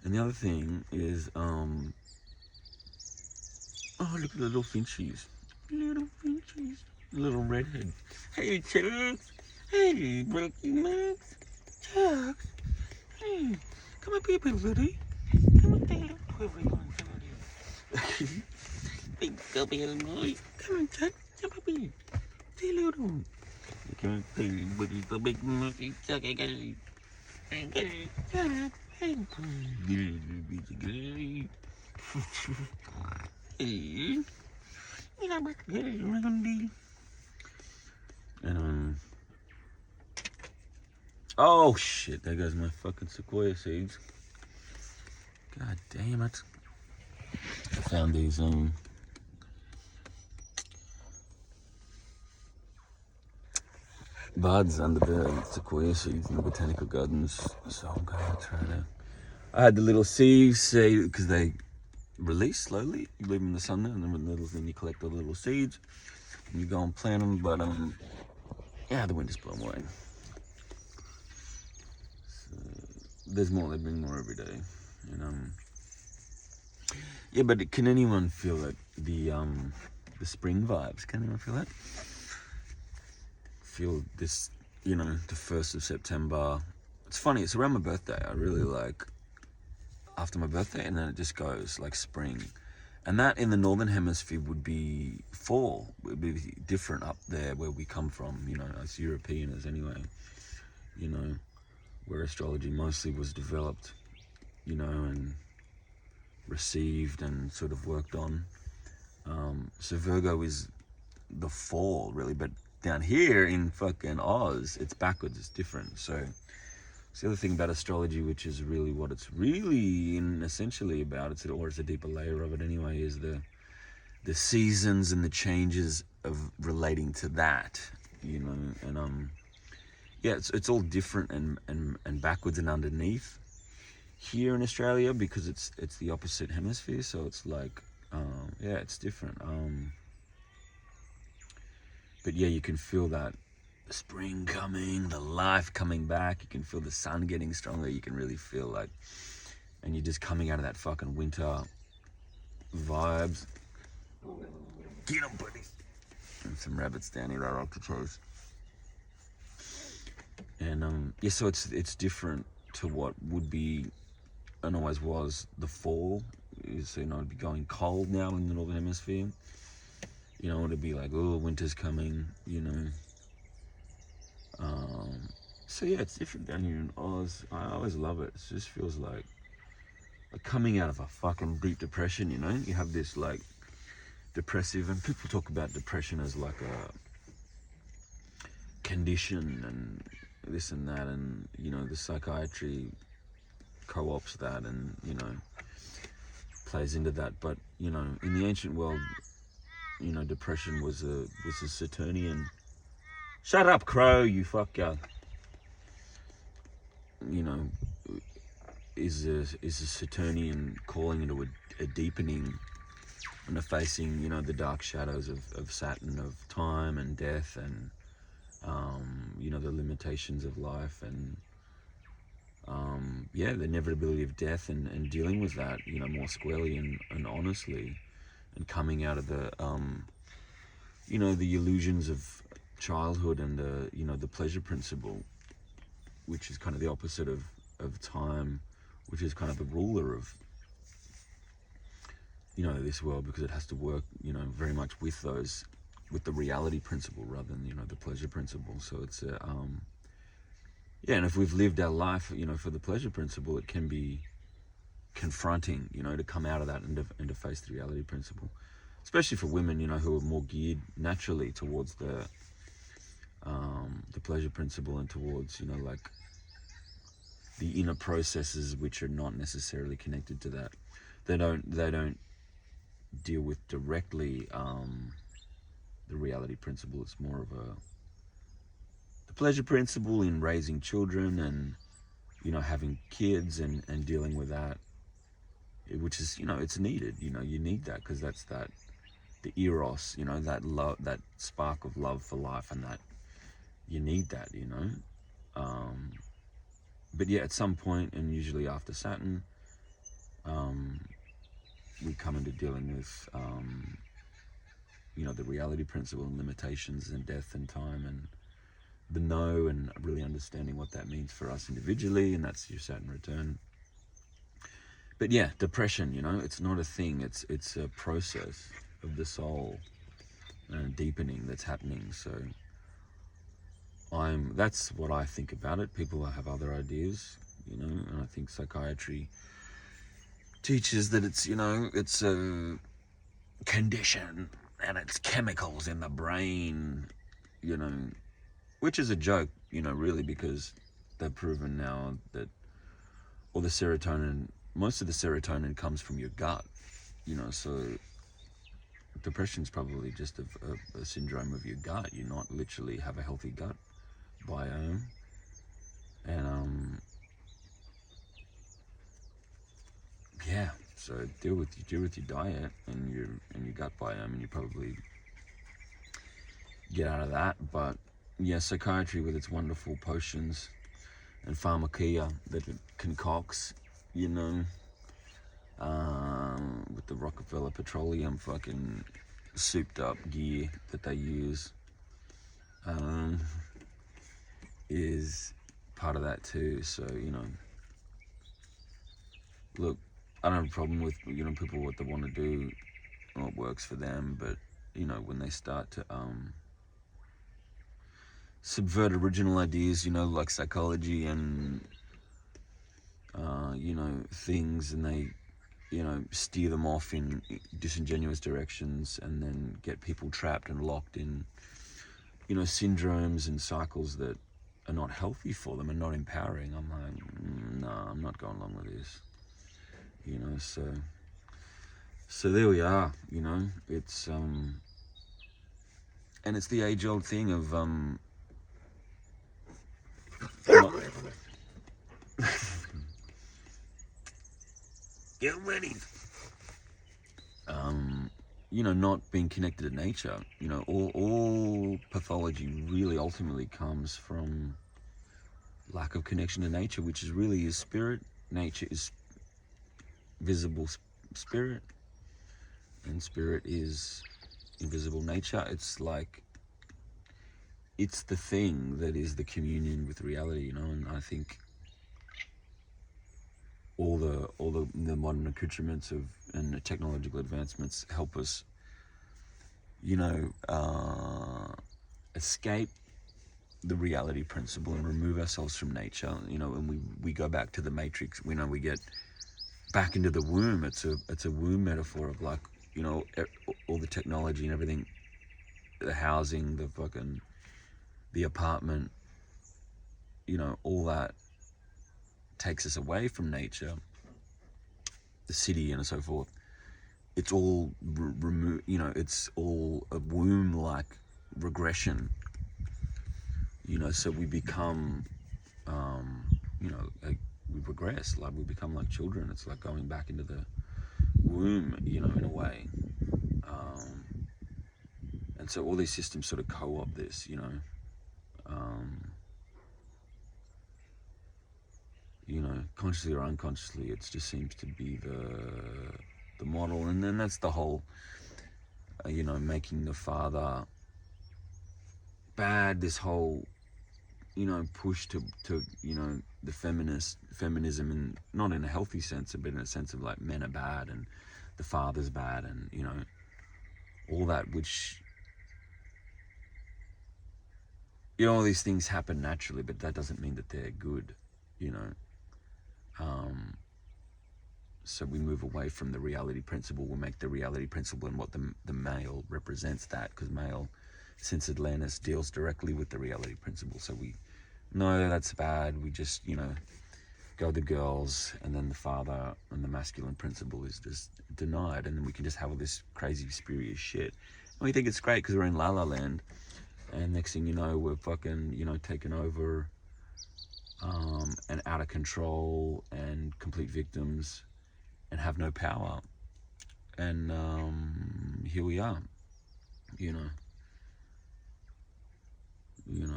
And the other thing is, oh, look at the little finchies. Little finchies. Little redhead. Hey, Chucks. Hey, Brookie Max. Chucks. Hey, come up here, buddy. Come up here, little quivery one. Come on here. Big gubby little boy. Come on, Chuck. Jump up here. Say hello to him. Come up here, buddy. The big monkey. Chuck, I got you. I got you. Chuck. Hey, good. Hey. And oh shit, there goes my fucking sequoia seeds. God damn it. I found these buds under the sequoia seeds in the botanical gardens, so I'm gonna try to. I had the little seeds because they release slowly. You leave them in the sun, and then you collect all the little seeds, and you go and plant them. But yeah, the wind is blowing away. So, there's more. They bring more every day, and yeah. But can anyone feel that the spring vibes? Can anyone feel that? Feel this, the 1st of September. It's funny. It's around my birthday. I really like after my birthday, and then it just goes like spring. And that in the northern hemisphere would be fall. It would be different up there where we come from, as Europeans anyway, where astrology mostly was developed, and received and sort of worked on. So Virgo is the fall, really, but down here in fucking Oz, it's backwards, it's different. So it's the other thing about astrology, which is really what it's really essentially about, it's a deeper layer of it anyway, is the seasons and the changes of relating to that, and yeah, it's all different and backwards and underneath here in Australia because it's the opposite hemisphere, so it's like yeah, it's different. But yeah, you can feel that spring coming, the life coming back. You can feel the sun getting stronger. You can really feel like, and you're just coming out of that fucking winter vibes. Get 'em, buddy. And some rabbits down here I like to chase. And yeah, so it's different to what would be and always was the fall. Is it'd be going cold now in the northern hemisphere. It'd be like, oh, winter's coming. So yeah, it's different down here in Oz. I always love it. It just feels like coming out of a fucking deep depression. You have this like depressive, and people talk about depression as like a condition and this and that, and the psychiatry co-ops that, and plays into that. But in the ancient world, depression was a Saturnian. Shut up, crow, you fucker. Is a Saturnian calling into a deepening and a facing, the dark shadows of Saturn, of time and death, and the limitations of life, and yeah, the inevitability of death, and dealing with that, more squarely and honestly, and coming out of the the illusions of childhood and the pleasure principle, which is kind of the opposite of time, which is kind of the ruler of this world, because it has to work very much with the reality principle rather than the pleasure principle. So it's yeah, and if we've lived our life for the pleasure principle, it can be confronting to come out of that and to face the reality principle, especially for women who are more geared naturally towards the pleasure principle and towards like the inner processes which are not necessarily connected to that. They don't deal with directly the reality principle. It's more of the pleasure principle in raising children and having kids and dealing with that, which is it's needed. You need that, because that's the eros, that love, that spark of love for life, and that you need that. But yeah, at some point, and usually after Saturn, we come into dealing with, the reality principle and limitations and death and time and the know, and really understanding what that means for us individually, and that's your Saturn return. But yeah, depression, it's not a thing. It's a process of the soul and deepening that's happening. So that's what I think about it. People have other ideas, and I think psychiatry teaches that it's a condition and it's chemicals in the brain, which is a joke, really, because they've proven now that most of the serotonin comes from your gut, so depression's probably just a syndrome of your gut. You not literally have a healthy gut biome, and yeah, so deal with your diet and your gut biome, and you probably get out of that. But yeah, psychiatry with its wonderful potions and pharmakeia that it concocts, with the Rockefeller Petroleum fucking souped up gear that they use, is part of that too. So, look, I don't have a problem with, people what they want to do, what works for them, but, when they start to subvert original ideas, like psychology and, things, and they, steer them off in disingenuous directions and then get people trapped and locked in, syndromes and cycles that are not healthy for them and not empowering. I'm like, nah, I'm not going along with this, so there we are, it's, and it's the age-old thing of, get ready. Not being connected to nature. All pathology really ultimately comes from lack of connection to nature, which is spirit. Nature is visible spirit, and spirit is invisible nature. It's the thing that is the communion with reality, and I think all the modern accoutrements and the technological advancements help us, escape the reality principle and remove ourselves from nature, and we go back to the matrix. We get back into the womb. It's a womb metaphor of all the technology and everything, the housing, the apartment, all that takes us away from nature, the city and so forth. It's all removed, it's all a womb-like regression, so we become, we regress, we become like children. It's like going back into the womb, in a way. And so all these systems sort of co-opt this, consciously or unconsciously. It just seems to be the model, and then that's the whole, making the father bad. This whole, push to the feminism, and not in a healthy sense, but in a sense of men are bad and the father's bad, and all that, which all these things happen naturally, but that doesn't mean that they're good, so we move away from the reality principle. We'll make the reality principle and what the male represents that, because male, since Atlantis, deals directly with the reality principle. So we know that's bad. We just, go to girls, and then the father and the masculine principle is just denied, and then we can just have all this crazy spurious shit. And we think it's great because we're in La La Land, and next thing you know, we're fucking, taken over, and out of control and complete victims and have no power. And here we are,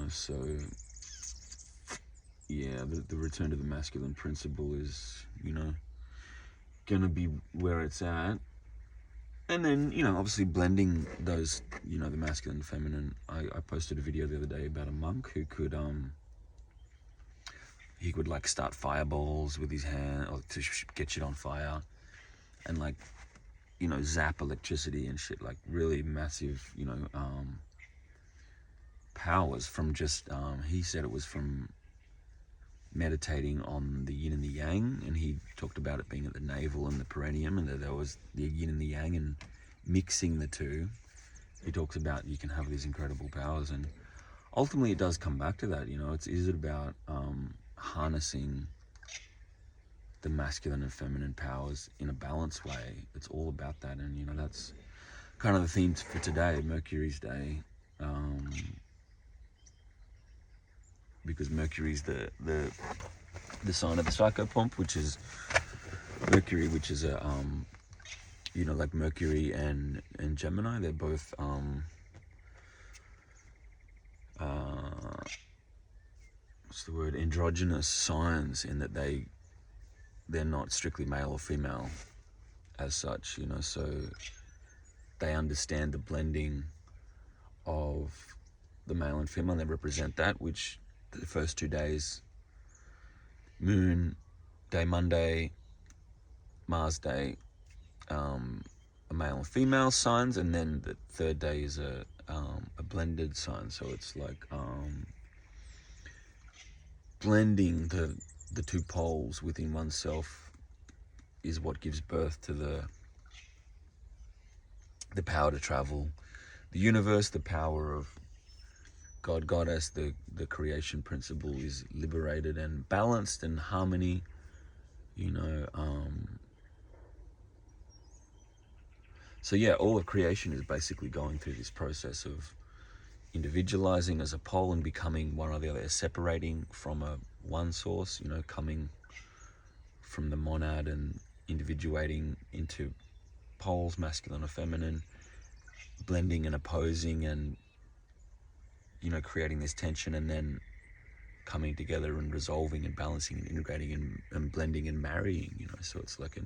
so yeah, the return to the masculine principle is, gonna be where it's at. And then, obviously blending those, the masculine and feminine. I posted a video the other day about a monk who could he would like start fireballs with his hand, or to get shit on fire, and like, zap electricity and shit, like really massive, powers from just, he said it was from meditating on the yin and the yang, and he talked about it being at the navel and the perineum, and that there was the yin and the yang, and mixing the two, he talks about you can have these incredible powers. And ultimately it does come back to that, is it about harnessing the masculine and feminine powers in a balanced way? It's all about that. And that's kind of the theme for today, Mercury's day, because Mercury's the sign of the psychopomp, which is Mercury, which is a like Mercury and Gemini, they're both what's the word, androgynous signs, in that they're not strictly male or female as such, so they understand the blending of the male and female. They represent that, which the first 2 days, Moon Day, Monday, Mars Day, a male and female signs, and then the third day is a blended sign. So it's like blending the two poles within oneself is what gives birth to the power to travel the universe, the power of God, Goddess, the creation principle is liberated and balanced and harmony, so yeah, all of creation is basically going through this process of individualizing as a pole and becoming one or the other, separating from one source, coming from the monad and individuating into poles, masculine or feminine, blending and opposing, and creating this tension, and then coming together and resolving and balancing and integrating and blending and marrying, so it's like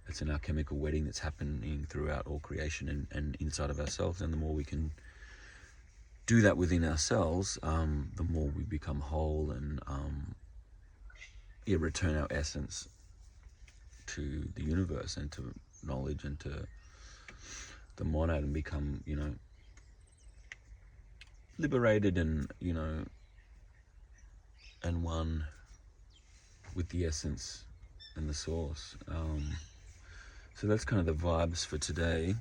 it's an alchemical wedding that's happening throughout all creation and inside of ourselves. And the more we can do that within ourselves, the more we become whole and return our essence to the universe and to knowledge and to the monad, and become liberated and and one with the essence and the source. So that's kind of the vibes for today.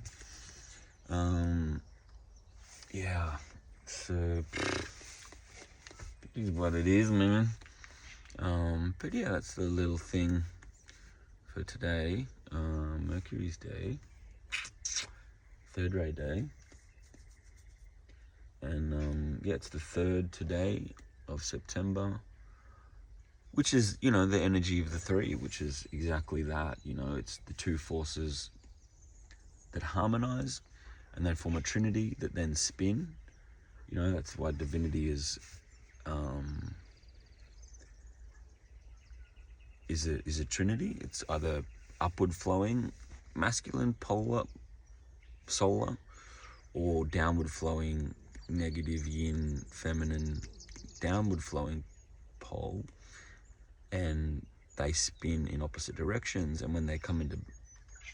So it is what it is, man. But yeah, that's the little thing for today. Mercury's day, third ray day, and it's the 3rd today of September, which is the energy of the 3, which is exactly that. It's the two forces that harmonize and then form a trinity that then spin. That's why divinity is a trinity. It's either upward flowing masculine, polar, solar, or downward flowing negative, yin, feminine, downward flowing pole, and they spin in opposite directions. And when they come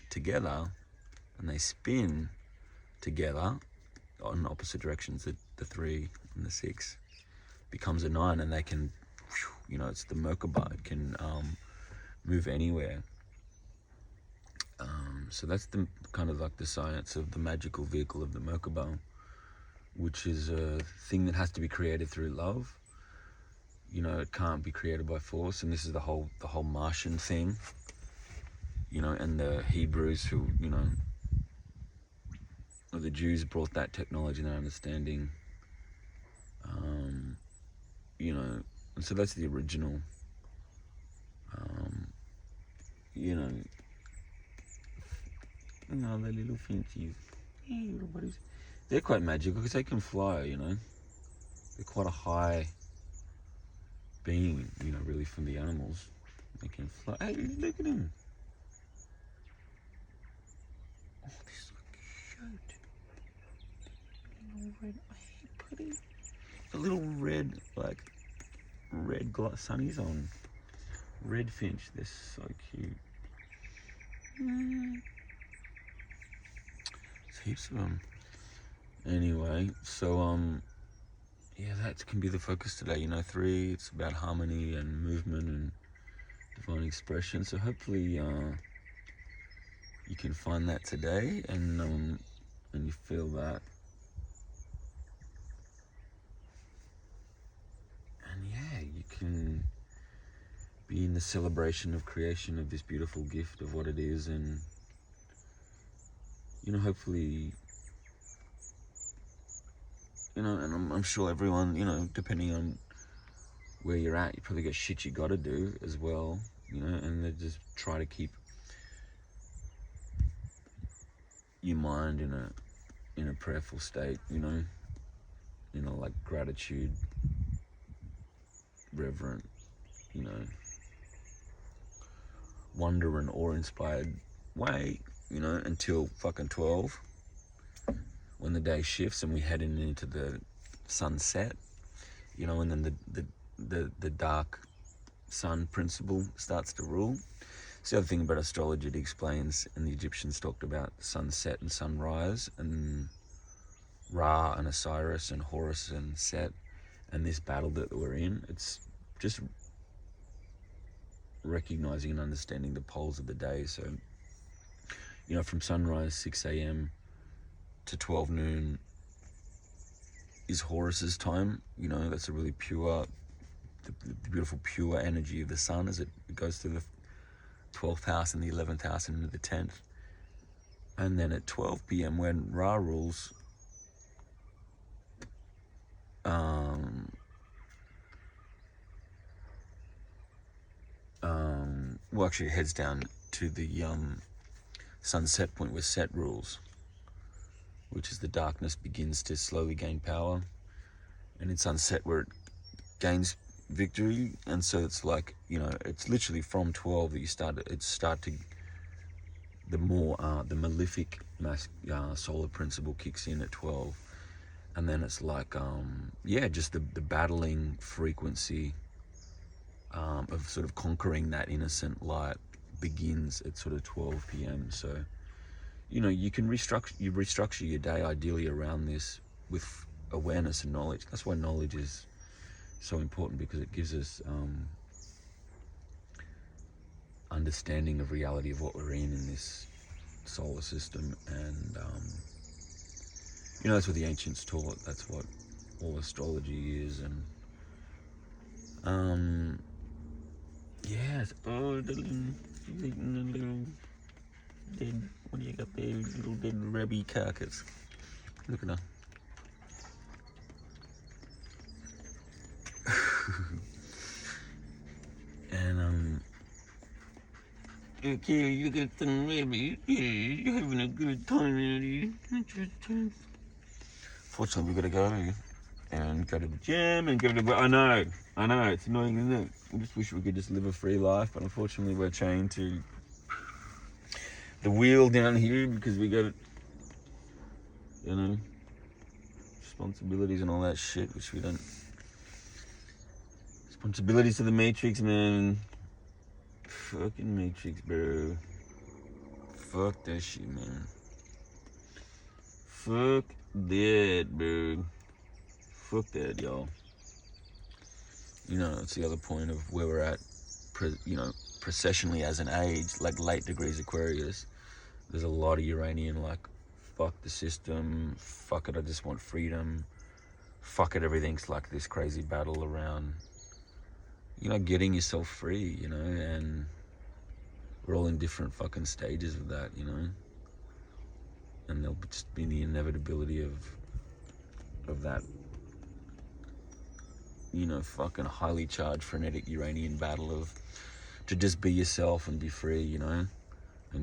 together and they spin together on opposite directions, the 3 and the 6 becomes a 9, and they can, it's the Merkaba. It can move anywhere. So that's the kind of like the science of the magical vehicle of the Merkaba, which is a thing that has to be created through love. It can't be created by force. And this is the whole Martian thing, and the Hebrews who, or the Jews brought that technology and that understanding, and so that's the original, the little finchies, little buddies, they're quite magical because they can fly, they're quite a high being, really, from the animals. They can fly. Hey, look at him. red. I hate putting the little red, like, red sunnies on. Red finch, they're so cute. There's heaps of them. Anyway, so, yeah, that can be the focus today. 3, it's about harmony and movement and divine expression. So hopefully, you can find that today, and you feel that. And yeah, you can be in the celebration of creation of this beautiful gift of what it is, and hopefully, and I'm sure everyone, depending on where you're at, you probably got shit you gotta do as well, and they just try to keep your mind in a prayerful state, like gratitude, reverent, wonder and awe-inspired way, until fucking 12, when the day shifts and we head into the sunset, and then the dark sun principle starts to rule. It's the other thing about astrology. It explains, and the Egyptians talked about sunset and sunrise, and Ra and Osiris and Horus and Set, and this battle that we're in. It's just recognizing and understanding the poles of the day. So, from sunrise 6 a.m. to 12 noon is Horus's time. That's a really pure, the beautiful pure energy of the sun as it goes through the 12th house and the 11th house and into the 10th. And then at 12 p.m. when Ra rules, well, actually it heads down to the sunset point where Set rules, which is the darkness begins to slowly gain power, and in sunset where it gains victory. And so it's like, it's literally from 12 that you start to the more the malefic solar principle kicks in at 12, and then it's like just the battling frequency of sort of conquering that innocent light begins at sort of 12 p.m. So you can restructure your day ideally around this with awareness and knowledge. That's why knowledge is so important, because it gives us understanding of reality of what we're in this solar system. And that's what the ancients taught. That's what all astrology is. And yes, the little dead, what do you got there? Little dead rabby carcass. Look at her. And okay, you got some rabbit. Yeah, you're having a good time out here. Fortunately, we gotta go and go to the gym and go to the. I know, it's annoying, isn't it? I just wish we could just live a free life, but unfortunately, we're chained to the wheel down here because we got, responsibilities and all that shit, which we don't. Responsibilities to the Matrix, man. Fucking Matrix, bro. Fuck that shit, man. Fuck that, bro. Fuck that, y'all. It's the other point of where we're at, processionally as an age, like late degrees Aquarius. There's a lot of Uranian, like, fuck the system, fuck it, I just want freedom, fuck it, everything's like this crazy battle around, getting yourself free, and we're all in different fucking stages of that, and there'll just be the inevitability of that, fucking highly charged, frenetic Uranian battle to just be yourself and be free, and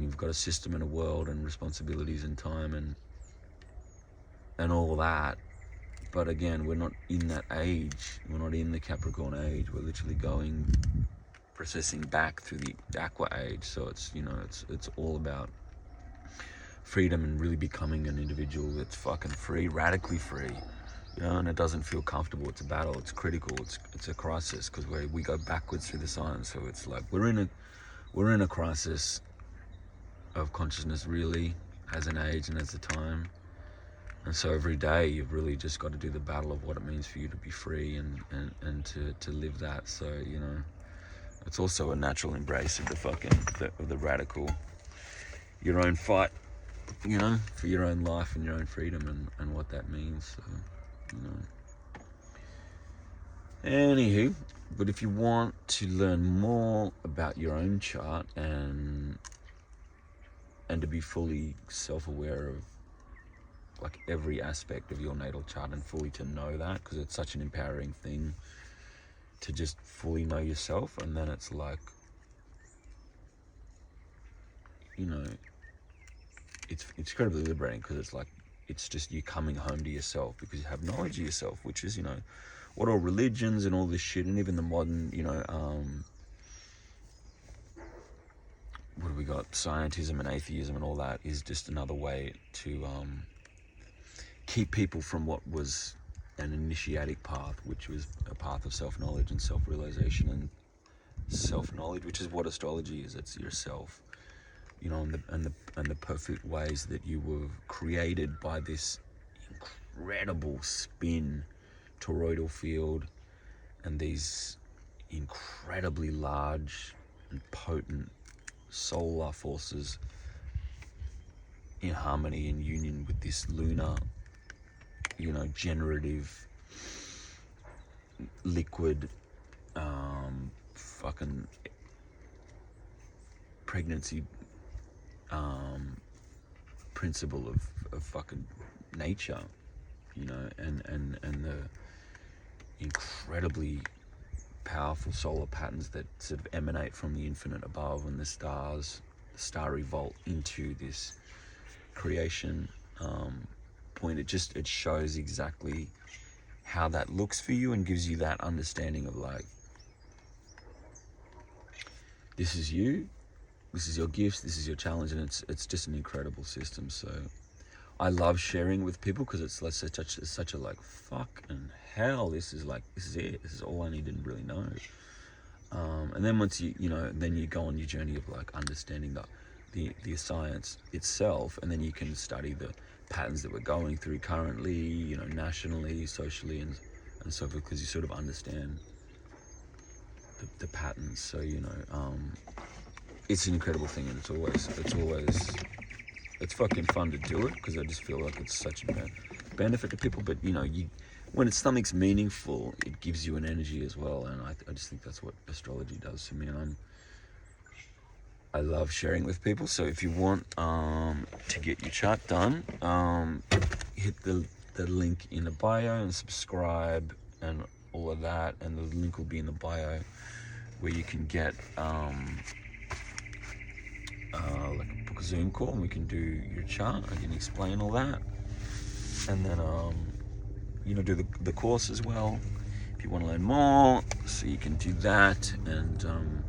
you've got a system and a world and responsibilities and time and all that. But again, we're not in that age. We're not in the Capricorn age. We're literally processing back through the Aqua age. So it's, it's all about freedom and really becoming an individual that's fucking free, radically free, you know, and it doesn't feel comfortable. It's a battle, it's critical, it's a crisis, because we go backwards through the science. So it's like we're in a crisis of consciousness, really, as an age and as a time. And so every day you've really just got to do the battle of what it means for you to be free and to live that. So, you know, it's also a natural embrace of the radical, your own fight, you know, for your own life and your own freedom and what that means. So, you know. Anywho, but if you want to learn more about your own chart and to be fully self-aware of like every aspect of your natal chart and fully to know that, because it's such an empowering thing to just fully know yourself. And then it's like, you know, it's incredibly liberating, because it's like, it's just you coming home to yourself because you have knowledge of yourself, which is, you know, what all religions and all this shit, and even the modern, you know, what do we got, scientism and atheism and all that, is just another way to keep people from what was an initiatic path, which was a path of self-knowledge and self-realization and self-knowledge, which is what astrology is. It's yourself, you know, and the perfect ways that you were created by this incredible spin toroidal field and these incredibly large and potent solar forces in harmony and union with this lunar, you know, generative liquid fucking pregnancy principle of fucking nature, you know, and the incredibly powerful solar patterns that sort of emanate from the infinite above and the stars, the starry vault into this creation point. It shows exactly how that looks for you and gives you that understanding of like, this is you, this is your gifts, this is your challenge, and it's just an incredible system. So I love sharing with people because it's like such a like fucking hell. This is it. This is all I need to really know. And then once you know, then you go on your journey of like understanding the science itself, and then you can study the patterns that we're going through currently, you know, nationally, socially, and so forth, because you sort of understand the patterns. So, you know, it's an incredible thing, and it's fucking fun to do it, because I just feel like it's such a benefit to people. But you know, when it's something's meaningful, it gives you an energy as well, and I just think that's what astrology does to me, and I love sharing with people. So if you want to get your chart done, hit the link in the bio and subscribe and all of that, and the link will be in the bio where you can get like book a Zoom call and we can do your chart. I can explain all that, and then you know, do the course as well if you want to learn more. So you can do that, and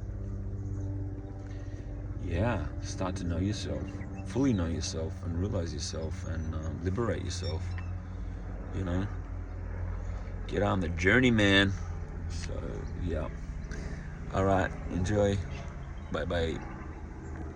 yeah, start to know yourself, fully know yourself, and realize yourself, and liberate yourself. You know, get on the journey, man. So yeah, all right, enjoy. Bye bye.